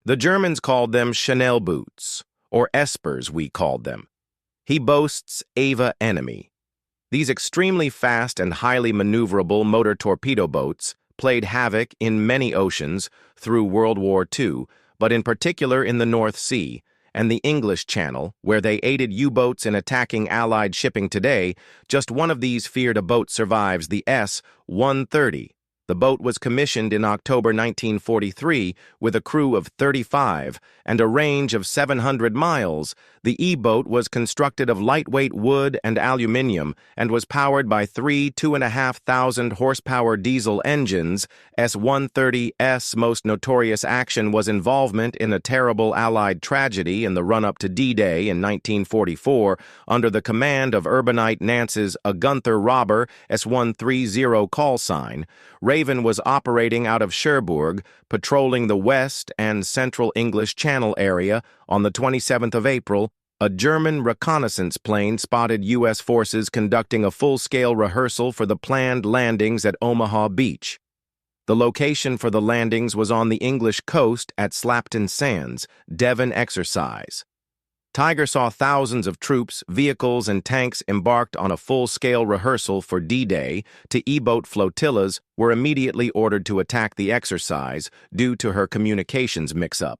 The Germans called them Chanel boots, or espers we called them. He boasts Ava enemy. These extremely fast and highly maneuverable motor torpedo boats played havoc in many oceans through World War II, but in particular in the North Sea and the English Channel, where they aided U-boats in attacking Allied shipping today. Just one of these feared a boat survives, the S-130. The boat was commissioned in October 1943 with a crew of 35 and a range of 700 miles. The E-boat was constructed of lightweight wood and aluminium and was powered by three 2,500 horsepower diesel engines. S-130's most notorious action was involvement in a terrible Allied tragedy in the run-up to D-Day in 1944 under the command of Urbanite Nance's A Gunther Robber S-130 call sign. Raven was operating out of Cherbourg, patrolling the West and Central English Channel area. On the 27th of April, a German reconnaissance plane spotted U.S. forces conducting a full-scale rehearsal for the planned landings at Omaha Beach. The location for the landings was on the English coast at Slapton Sands, Devon exercise. Tiger saw thousands of troops, vehicles, and tanks embarked on a full-scale rehearsal for D-Day. E-boat flotillas were immediately ordered to attack the exercise due to her communications mix-up.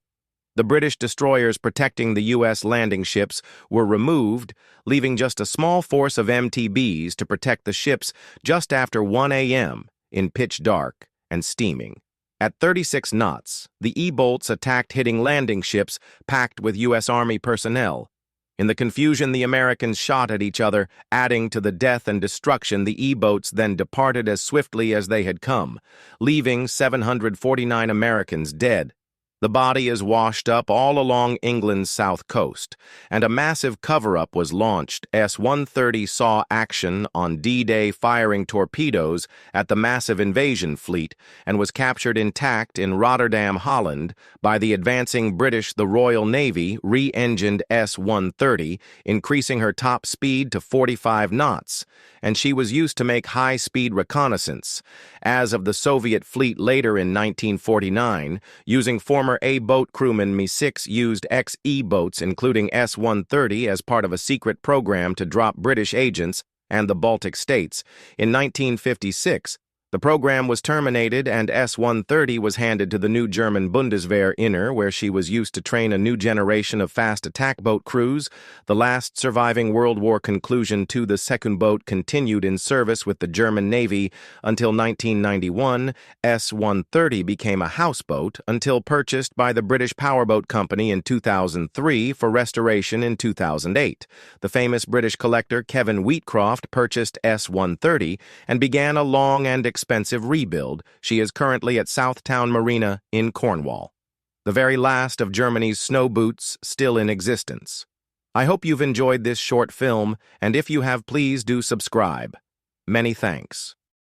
The British destroyers protecting the U.S. landing ships were removed, leaving just a small force of MTBs to protect the ships just after 1 a.m. in pitch dark and steaming. At 36 knots, the E-boats attacked, hitting landing ships packed with U.S. Army personnel. In the confusion, the Americans shot at each other, adding to the death and destruction. The E-boats then departed as swiftly as they had come, leaving 749 Americans dead. The body is washed up all along England's south coast, and a massive cover-up was launched. S-130 saw action on D-Day firing torpedoes at the massive invasion fleet and was captured intact in Rotterdam, Holland, by the advancing British. The Royal Navy re-engined S-130, increasing her top speed to 45 knots, and she was used to make high-speed reconnaissance. As of the Soviet fleet later in 1949, using former A-boat crewman Mi-6 used ex-E-boats, including S-130, as part of a secret program to drop British agents and the Baltic states. In 1956, the program was terminated and S-130 was handed to the new German Bundeswehr Inner, where she was used to train a new generation of fast attack boat crews. The last surviving World War conclusion to the second boat continued in service with the German Navy until 1991. S-130 became a houseboat until purchased by the British Powerboat Company in 2003 for restoration in 2008. The famous British collector Kevin Wheatcroft purchased S-130 and began a long and expensive rebuild. She is currently at Southtown Marina in Cornwall, the very last of Germany's snow boots still in existence. I hope you've enjoyed this short film, and if you have, please do subscribe. Many thanks.